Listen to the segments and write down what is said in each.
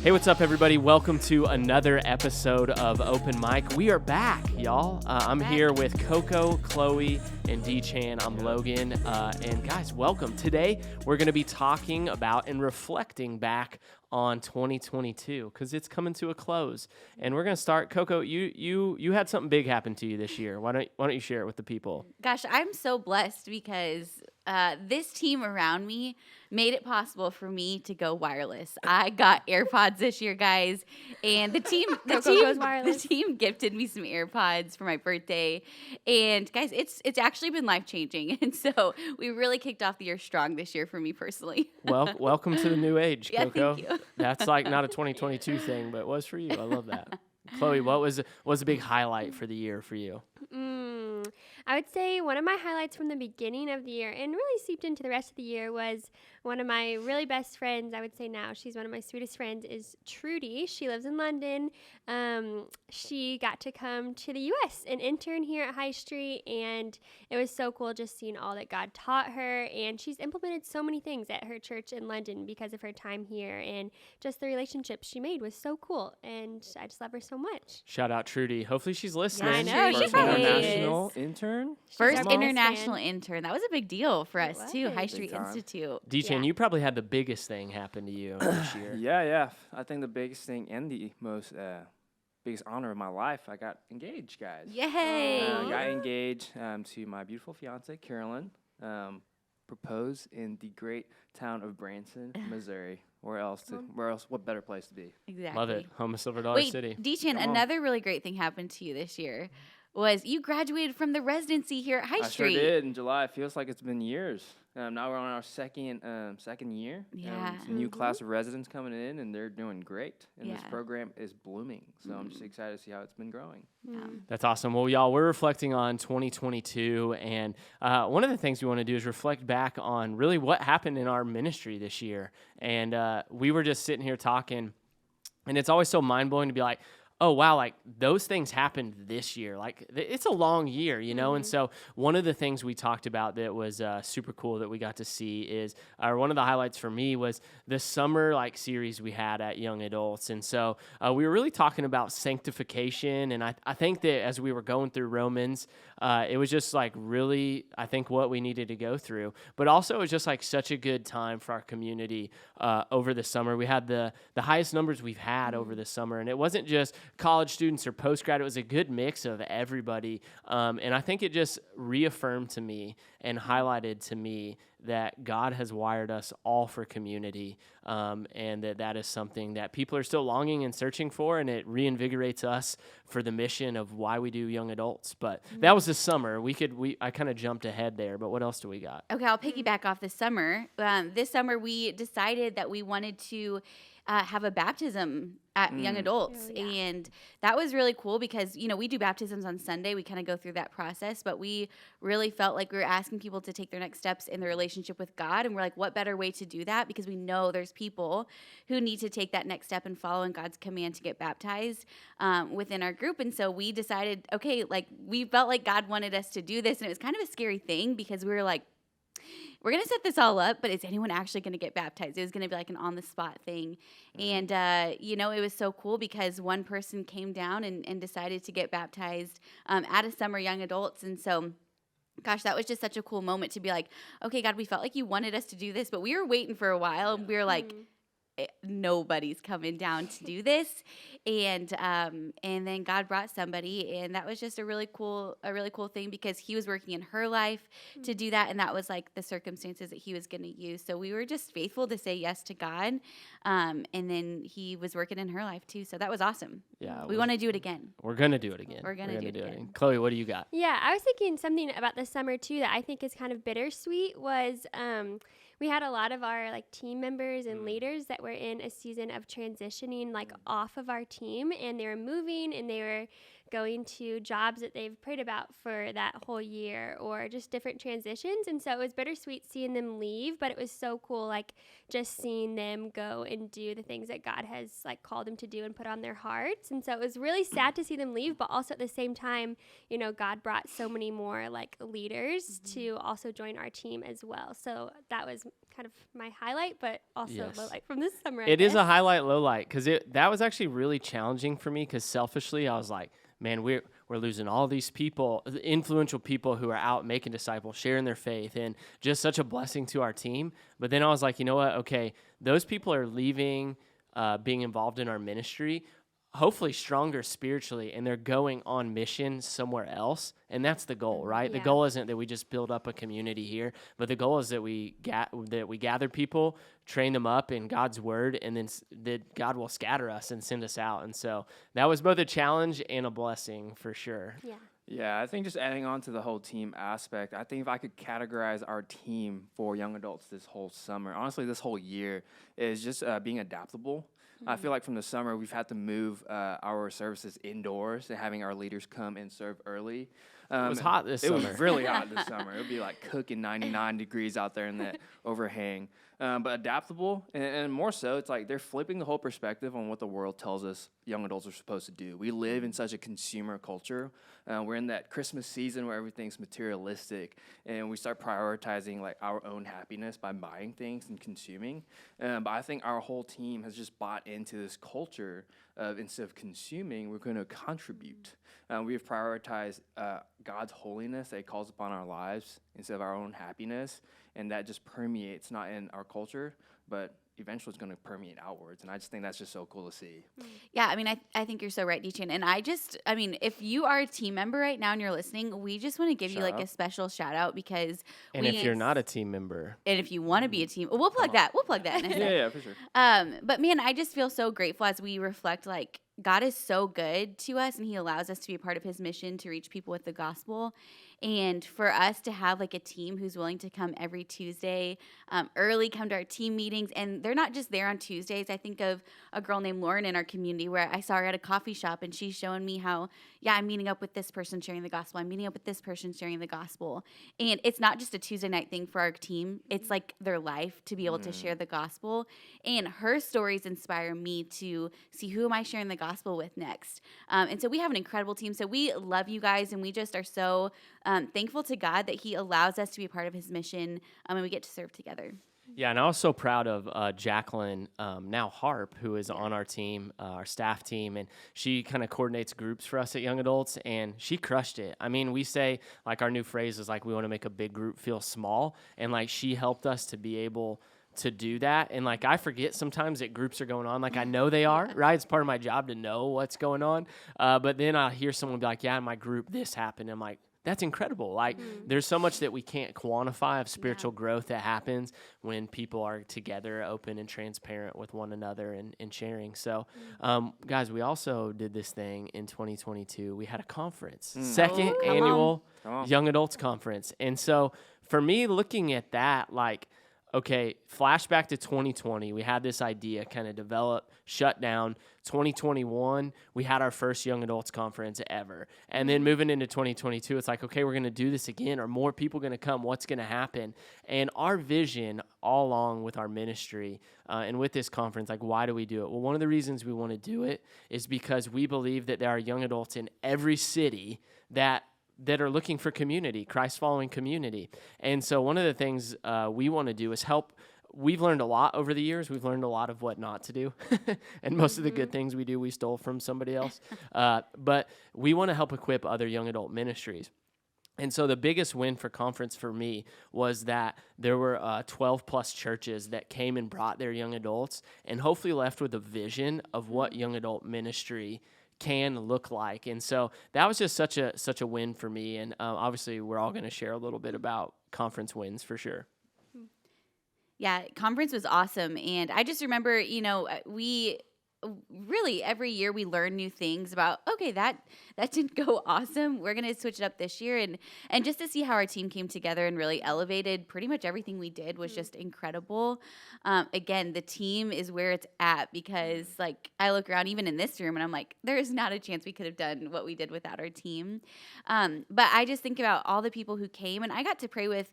Hey, what's up, everybody? Welcome to another episode of OpenMic. We are back, y'all. I'm here with Coco, Chloe, and D-Chan. I'm Logan. And guys, welcome. Today, we're going to be talking about and reflecting back on 2022 because it's coming to a close. And we're going to start. Coco, you had something big happen to you this year. Why don't you share it with the people? Gosh, I'm so blessed because this team around me made it possible for me to go wireless. I got AirPods this year, guys, and the team gifted me some AirPods for my birthday. And guys, it's actually been life-changing. And so we really kicked off the year strong this year for me personally. Well, welcome to the new age, Yeah, Coco. thank you. That's like not a 2022 thing, but it was for you. I love that. Chloe, what was a big highlight for the year for you? I would say one of my highlights from the beginning of the year and really seeped into the rest of the year was one of my really best friends. I would say now she's one of my sweetest friends is Trudy. She lives in London. She got to come to the U.S. and intern here at High Street, and it was so cool just seeing all that God taught her. And she's implemented so many things at her church in London because of her time here, and just the relationship she made was so cool. And I just love her so much. Shout out Trudy. Hopefully she's listening. Yeah, I know. First She probably international is. intern. First our international best fan. intern. That was a big deal for us, too. was. High Street time. Institute. D-Chan, Yeah. you probably had the biggest thing happen to you this year. Yeah. I think the biggest thing and the most biggest honor of my life, I got engaged, guys. Yay! Got engaged to my beautiful fiance, Carolyn. Proposed in the great town of Branson, Missouri. Where else? What better place to be? Exactly. Love it. Home of Silver Dollar Wait, City. D-Chan, Come on. another really great thing happened to you this year was you graduated from the residency here at High I Street. sure did in July. It feels like it's been years. Now we're on our second year. Yeah. It's a new class of residents coming in, and they're doing great. And this Yeah. program is blooming. So I'm just excited to see how it's been growing. That's awesome. Well, y'all, we're reflecting on 2022, and one of the things we want to do is reflect back on really what happened in our ministry this year. And we were just sitting here talking, and it's always so mind-blowing to be like, oh, wow, like those things happened this year. Like it's a long year, you know? And so one of the things we talked about that was super cool that we got to see is, or one of the highlights for me was the summer like series we had at Young Adults. And so we were really talking about sanctification. And I think that as we were going through Romans, it was just like really, I think what we needed to go through, but also it was just like such a good time for our community over the summer. We had the highest numbers we've had over the summer, and it wasn't just college students or postgrad. It was a good mix of everybody. And I think it just reaffirmed to me and highlighted to me that God has wired us all for community, and that is something that people are still longing and searching for, and it reinvigorates us for the mission of why we do young adults. But that was this summer. I kind of jumped ahead there, but what else do we got? Okay, I'll piggyback off this summer. This summer, we decided that we wanted to have a baptism at Young Adults. Oh, yeah. And that was really cool because, you know, we do baptisms on Sunday. We kind of go through that process, but we really felt like we were asking people to take their next steps in their relationship with God. And we're like, what better way to do that? Because we know there's people who need to take that next step and follow in God's command to get baptized within our group. And so we decided, okay, like we felt like God wanted us to do this. And it was kind of a scary thing because we were like, we're going to set this all up, but is anyone actually going to get baptized? It was going to be like an on-the-spot thing. And, you know, it was so cool because one person came down and decided to get baptized at a summer Young Adults. And so, gosh, that was just such a cool moment to be like, okay, God, we felt like you wanted us to do this, but we were waiting for a while. And we were like, nobody's coming down to do this. And then God brought somebody, and that was just a really cool thing because he was working in her life to do that. And that was like the circumstances that he was going to use. So we were just faithful to say yes to God. And then he was working in her life too. So that was awesome. Yeah, We want to do it again. We're going to do it again. We're gonna do it again. Chloe, what do you got? Yeah, I was thinking something about the summer too that I think is kind of bittersweet was we had a lot of our like team members and leaders that were in a season of transitioning like off of our team, and they were moving and they were going to jobs that they've prayed about for that whole year, or just different transitions. And so it was bittersweet seeing them leave, but it was so cool, like just seeing them go and do the things that God has like called them to do and put on their hearts. And so it was really sad to see them leave, but also at the same time, you know, God brought so many more like leaders to also join our team as well. So that was kind of my highlight, but also Yes. low light from this summer. It is a highlight, low light, because that was actually really challenging for me. Because selfishly, I was like, man, we're losing all these people, influential people who are out making disciples, sharing their faith, and just such a blessing to our team. But then I was like, you know what? Okay, those people are leaving, being involved in our ministry, hopefully stronger spiritually, and they're going on mission somewhere else, and that's the goal, right? The goal isn't that we just build up a community here, but the goal is that we gather people, train them up in God's word, and then that God will scatter us and send us out. And so that was both a challenge and a blessing for sure. Yeah, I think just adding on to the whole team aspect, I think if I could categorize our team for young adults this whole summer, honestly, this whole year, is just being adaptable. I feel like from the summer, we've had to move our services indoors and having our leaders come and serve early. It was hot this summer. It was really hot this summer. It would be like cooking 99 degrees out there in that overhang. But adaptable, and more so, it's like they're flipping the whole perspective on what the world tells us young adults are supposed to do. We live in such a consumer culture. We're in that Christmas season where everything's materialistic, and we start prioritizing like our own happiness by buying things and consuming. But I think our whole team has just bought into this culture of instead of consuming, we're going to contribute. We have prioritized God's holiness that He calls upon our lives instead of our own happiness, and that just permeates not in our culture, but eventually it's going to permeate outwards. And I just think that's just so cool to see. Yeah, I mean, I think you're so right, Deachin. And I mean, if you are a team member right now and you're listening, we just want to give you like a special shout out because and if you're not a team member. And if you want to be a team, we'll plug that. We'll plug that in a second. Yeah, for sure. But man, I just feel so grateful as we reflect, like, God is so good to us and He allows us to be a part of His mission to reach people with the gospel. And for us to have like a team who's willing to come every Tuesday early, come to our team meetings. And they're not just there on Tuesdays. I think of a girl named Lauren in our community where I saw her at a coffee shop and she's showing me how, I'm meeting up with this person sharing the gospel. I'm meeting up with this person sharing the gospel. And it's not just a Tuesday night thing for our team. It's like their life to be able to share the gospel. And her stories inspire me to see who am I sharing the gospel with next. And so we have an incredible team. So we love you guys, and we just are so thankful to God that He allows us to be a part of His mission, and we get to serve together. Yeah, and I was so proud of Jacqueline, now Harp, who is on our team, our staff team, and she kind of coordinates groups for us at Young Adults, and she crushed it. I mean, we say, like, our new phrase is, like, we want to make a big group feel small, and, like, she helped us to be able to do that. And, like, I forget sometimes that groups are going on. Like, I know they are, right? It's part of my job to know what's going on. But then I hear someone be like, yeah, in my group, this happened. I'm like, that's incredible. Like, there's so much that we can't quantify of spiritual growth that happens when people are together, open and transparent with one another and sharing. So, guys, we also did this thing in 2022. We had a conference, second annual Young Adults Conference. And so for me, looking at that, like, okay, flashback to 2020. We had this idea kind of develop, shut down. 2021, we had our first Young Adults Conference ever. And then moving into 2022, it's like, okay, we're going to do this again. Are more people going to come? What's going to happen? And our vision all along with our ministry and with this conference, like, why do we do it? Well, one of the reasons we want to do it is because we believe that there are young adults in every city that are looking for community, Christ-following community. And so one of the things we want to do is help. We've learned a lot over the years. We've learned a lot of what not to do. And most of the good things we do, we stole from somebody else. But we want to help equip other young adult ministries. And so the biggest win for conference for me was that there were 12-plus churches that came and brought their young adults and hopefully left with a vision of what young adult ministry can look like. And so that was just such a win for me. And obviously, we're all going to share a little bit about conference wins for sure. Yeah, conference was awesome. And I just remember, really every year we learn new things about, okay, that didn't go awesome. We're going to switch it up this year. And just to see how our team came together and really elevated pretty much everything we did was just incredible. Again, the team is where it's at, because like I look around even in this room and I'm like, there's not a chance we could have done what we did without our team. But I just think about all the people who came, and I got to pray with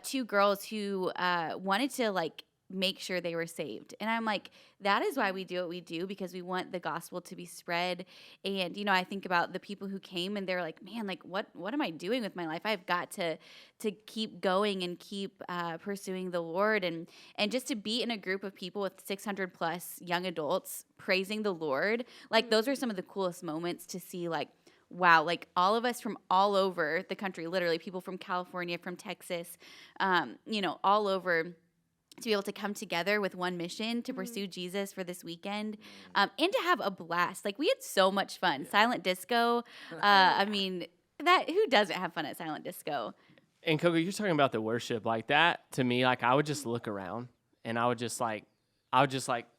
2 girls who wanted to like make sure they were saved. And I'm like, that is why we do what we do, because we want the gospel to be spread. And, you know, I think about the people who came and they're like, man, like, what am I doing with my life? I've got to keep going and keep pursuing the Lord. And just to be in a group of people with 600 plus young adults praising the Lord, like those are some of the coolest moments to see, like, wow, like all of us from all over the country, literally people from California, from Texas, you know, all over, to be able to come together with one mission to pursue Jesus for this weekend, and to have a blast. Like, we had so much fun. Silent disco. I mean, that who doesn't have fun at silent disco? And Coco, you're talking about the worship like that. To me, like I would just look around and I would just like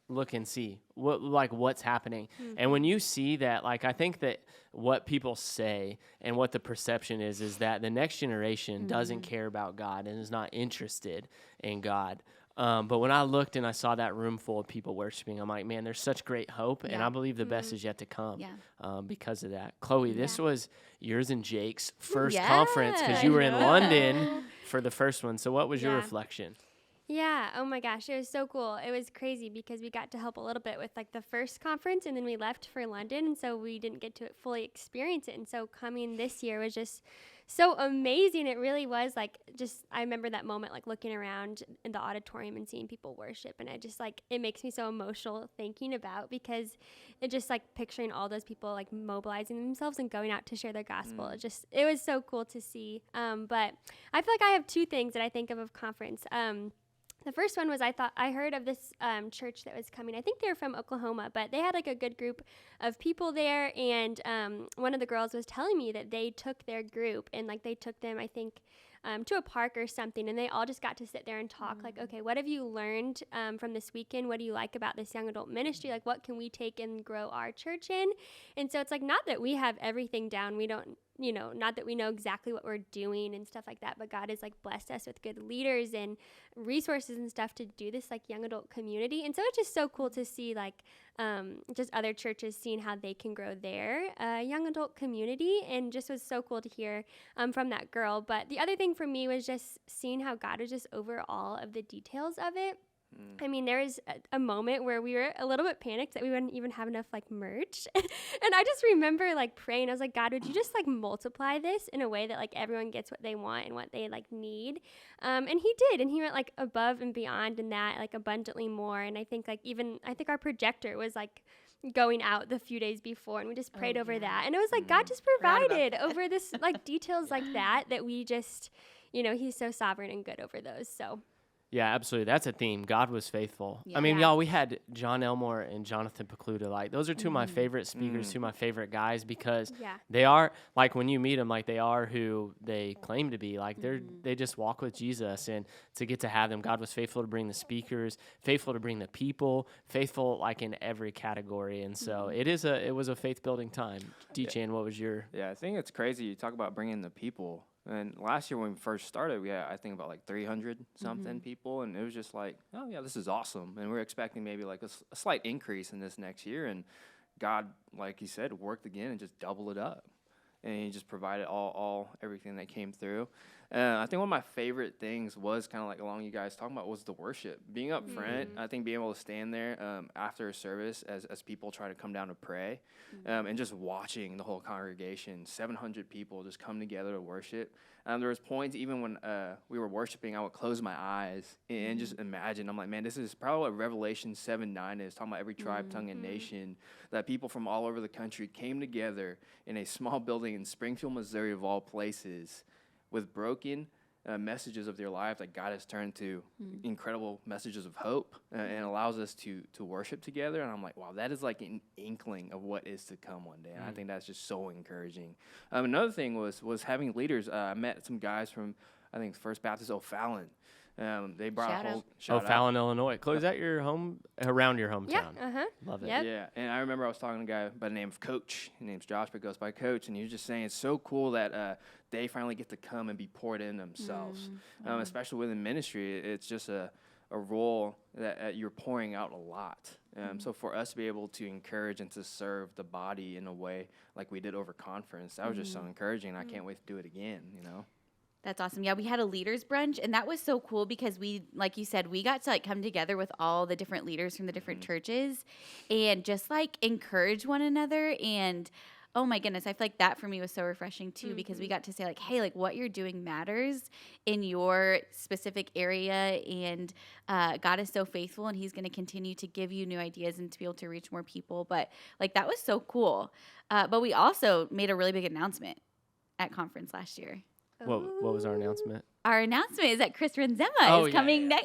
look and see what's happening. And when you see that, like I think that what people say and what the perception is that the next generation doesn't care about God and is not interested in God. But when I looked and I saw that room full of people worshiping, I'm like, man, there's such great hope, and I believe the best is yet to come because of that. Chloe, this was yours and Jake's first conference, because you were in London for the first one. So what was your reflection? Yeah. Oh my gosh. It was so cool. It was crazy because we got to help a little bit with like the first conference, and then we left for London. And so we didn't get to fully experience it. And so coming this year was just so amazing. It really was like, just, I remember that moment, like looking around in the auditorium and seeing people worship. And I just like, it makes me so emotional thinking about, because it just like picturing all those people like mobilizing themselves and going out to share their gospel. It was so cool to see. But I feel like I have 2 things that I think of conference. The first one was I heard of this church that was coming. I think they were from Oklahoma, but they had like a good group of people there. And one of the girls was telling me that they took their group and like they took them, I think, to a park or something, and they all just got to sit there and talk like, okay, what have you learned from this weekend? What do you like about this young adult ministry? Like, what can we take and grow our church in? And so it's like, not that we have everything down. We don't, you know, not that we know exactly what we're doing and stuff like that, but God has like blessed us with good leaders and resources and stuff to do this like young adult community. And so it's just so cool to see like just other churches seeing how they can grow their young adult community, and just was so cool to hear from that girl. But the other thing for me was just seeing how God was just over all of the details of it. I mean, there was a moment where we were a little bit panicked that we wouldn't even have enough like merch. And I just remember like praying. I was like, God, would you just like multiply this in a way that like everyone gets what they want and what they like need? And he did. And he went like above and beyond in that, like abundantly more. And I think like I think our projector was like going out the few days before, and we just prayed over that. And it was like, God just provided over this like details like that we just, you know, he's so sovereign and good over those. So. Yeah, absolutely. That's a theme. God was faithful. I mean, y'all, we had John Elmore and Jonathan Pekluda. Like, those are 2 of my favorite speakers, 2 of my favorite guys, because they are, like, when you meet them, like, they are who they claim to be. Like, they just walk with Jesus. And to get to have them, God was faithful to bring the speakers, faithful to bring the people, faithful, like, in every category. And so it was a faith-building time. D-Chan, what was your... Yeah, I think it's crazy. You talk about bringing the people. And last year when we first started, we had, I think, about like 300-something people. And it was just like, oh, yeah, this is awesome. And we're expecting maybe like a slight increase in this next year. And God, like he said, worked again and just doubled it up. And he just provided everything that came through. I think one of my favorite things was kind of like along you guys talking about was the worship. Being up front, I think being able to stand there after a service as people try to come down to pray and just watching the whole congregation, 700 people just come together to worship. There was points even when we were worshiping, I would close my eyes and just imagine. I'm like, man, this is probably what Revelation 7:9 is, talking about every tribe, tongue, and nation, that people from all over the country came together in a small building in Springfield, Missouri, of all places, with broken messages of their lives that God has turned to incredible messages of hope and allows us to worship together. And I'm like, wow, that is like an inkling of what is to come one day. And I think that's just so encouraging. Another thing was having leaders. I met some guys from, I think, First Baptist O'Fallon. They brought Shout a out. whole Oh, shout out. Fallon, Illinois. Chloe, is that your home, around your hometown? Yeah. Love it. Yep. Yeah, and I remember I was talking to a guy by the name of Coach. His name's Josh, but goes by Coach, and he was just saying it's so cool that they finally get to come and be poured in themselves, especially within ministry. It's just a role that you're pouring out a lot. So for us to be able to encourage and to serve the body in a way like we did over conference, that was just so encouraging. I can't wait to do it again, That's awesome. Yeah, we had a leaders brunch, and that was so cool because we, like you said, we got to like come together with all the different leaders from the different churches and just like encourage one another. And oh my goodness, I feel like that for me was so refreshing too because we got to say like, hey, like what you're doing matters in your specific area, and God is so faithful, and He's going to continue to give you new ideas and to be able to reach more people. But like that was so cool. But we also made a really big announcement at conference last year. What was our announcement? Our announcement is that Chris Renzema Oh, is yeah, coming yeah.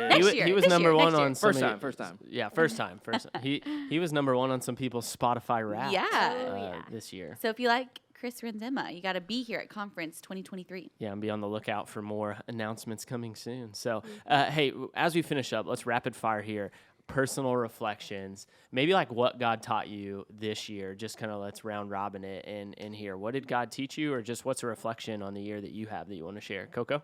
next he year. was This number year, one next year. on so many- First time. Yeah, first time. He was number one on some people's Spotify Wrapped. Yeah. This year. So if you like Chris Renzema, you got to be here at conference 2023. Yeah, and be on the lookout for more announcements coming soon. So, hey, as we finish up, let's rapid fire here. Personal reflections, maybe like what God taught you this year. Just kind of let's round robin it in here. What did God teach you, or just what's a reflection on the year that you have that you want to share? Coco?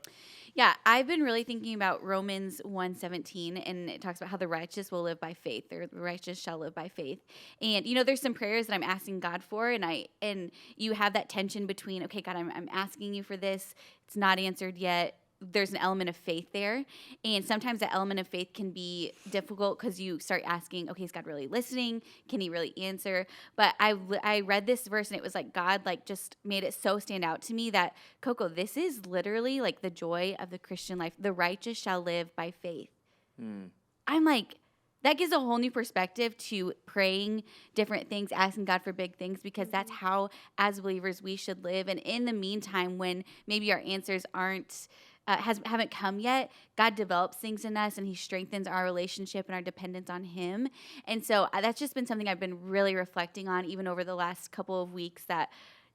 Yeah, I've been really thinking about Romans 1:17, and it talks about how the righteous will live by faith, or the righteous shall live by faith. And there's some prayers that I'm asking God for, and you have that tension between, okay, God, I'm asking you for this, it's not answered yet. There's an element of faith there, and sometimes that element of faith can be difficult because you start asking, okay, is God really listening? Can He really answer? But I read this verse, and it was like God like just made it so stand out to me that, Coco, this is literally like the joy of the Christian life. The righteous shall live by faith. I'm like, that gives a whole new perspective to praying different things, asking God for big things, because that's how, as believers, we should live. And in the meantime, when maybe our answers haven't come yet, God develops things in us, and He strengthens our relationship and our dependence on Him. And so that's just been something I've been really reflecting on, even over the last couple of weeks, that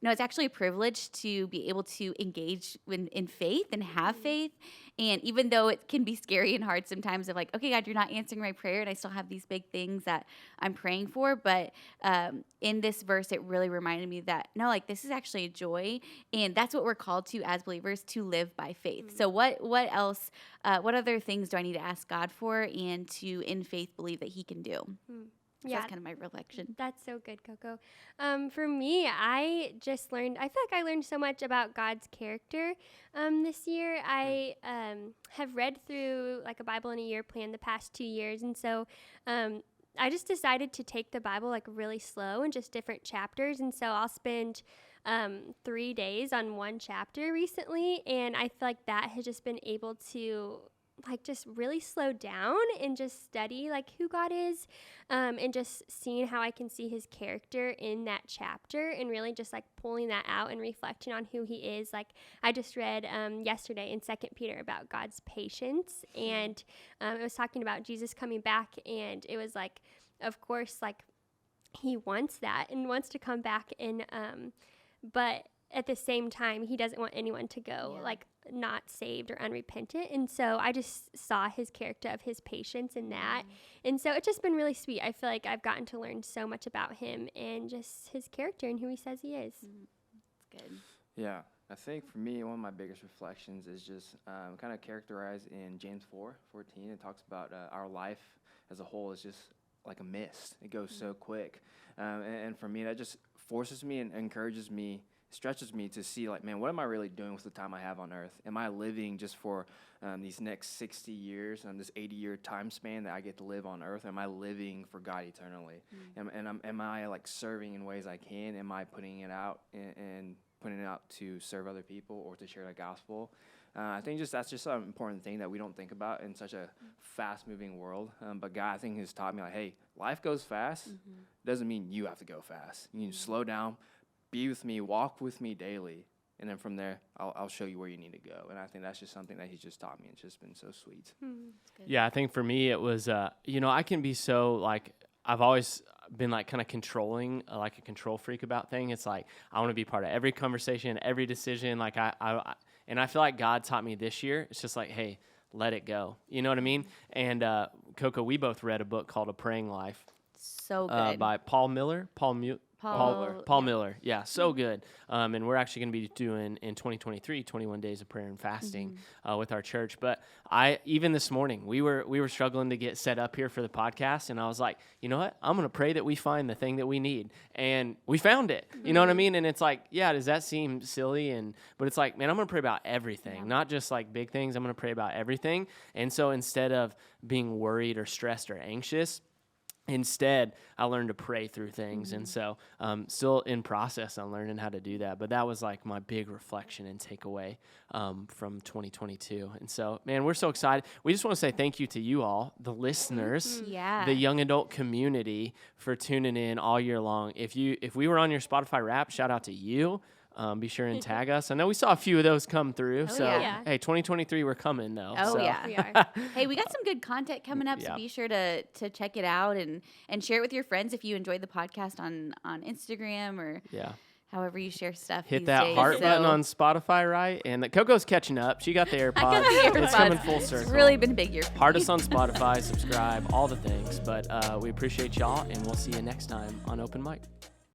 it's actually a privilege to be able to engage in faith and have faith. And even though it can be scary and hard sometimes of like, okay, God, you're not answering my prayer, and I still have these big things that I'm praying for. But in this verse, it really reminded me that, no, like this is actually a joy. And that's what we're called to as believers, to live by faith. So what else, what other things do I need to ask God for and to, in faith, believe that He can do? So that's kind of my reflection. That's so good, Coco. For me, I just learned, I feel like I learned so much about God's character this year. I have read through like a Bible in a Year plan the past 2 years. And so I just decided to take the Bible like really slow and just different chapters. And so I'll spend 3 days on one chapter recently. And I feel like that has just been able to like just really slow down and just study like who God is, and just seeing how I can see His character in that chapter, and really just like pulling that out and reflecting on who He is. Like I just read yesterday in 2 Peter about God's patience, and it was talking about Jesus coming back, and it was like, of course, like He wants that and wants to come back, and but at the same time, He doesn't want anyone to go like not saved or unrepentant. And so I just saw His character of His patience in that. And so it's just been really sweet. I feel like I've gotten to learn so much about Him and just His character and who He says He is. That's good. Yeah, I think for me, one of my biggest reflections is just kind of characterized in James 4:14. It talks about our life as a whole is just like a mist. It goes so quick. And for me, that just forces me and encourages me, stretches me to see like, man, what am I really doing with the time I have on earth? Am I living just for these next 60 years and this 80-year time span that I get to live on earth? Am I living for God eternally? Am I like serving in ways I can? Am I putting it out and putting it out to serve other people or to share the gospel? I think that's just an important thing that we don't think about in such a fast-moving world. But God, I think, has taught me like, hey, life goes fast. Doesn't mean you have to go fast. You need to slow down, be with me, walk with me daily, and then from there, I'll show you where you need to go. And I think that's just something that He's just taught me. It's just been so sweet. Yeah, I think for me it was, I can be so like, I've always been like kind of controlling, like a control freak about things. It's like, I want to be part of every conversation, every decision. Like and I feel like God taught me this year. It's just like, hey, let it go. You know what I mean? And Coco, we both read a book called A Praying Life So good. by Paul Miller. Paul yeah. Miller. Yeah, so good. And we're actually going to be doing in 2023 21 days of prayer and fasting with our church. But even this morning we were struggling to get set up here for the podcast, and I was like, you know what? I'm going to pray that we find the thing that we need, and we found it. You know what I mean? And it's like, yeah, does that seem silly? But it's like, man, I'm going to pray about everything, not just like big things. I'm going to pray about everything. And so instead of being worried or stressed or anxious, instead, I learned to pray through things. And so still in process on learning how to do that. But that was like my big reflection and takeaway from 2022. And so, man, we're so excited. We just want to say thank you to you all, the listeners, Yeah. the young adult community, for tuning in all year long. If we were on your Spotify Wrap, shout out to you. Be sure and tag us. I know we saw a few of those come through. So, yeah. hey, 2023, we're coming though. Oh, so. yeah. We are. Hey, we got some good content coming up, so Yeah. be sure to check it out and share it with your friends if you enjoyed the podcast on Instagram or Yeah. however you share stuff. Hit these that days. heart So- button on Spotify, right? And Coco's catching up. She got the AirPods. I got the AirPods. It's coming full It's circle. really been a big year for Heart me. us on Spotify, subscribe, all the things. But we appreciate y'all, and we'll see you next time on Open Mic.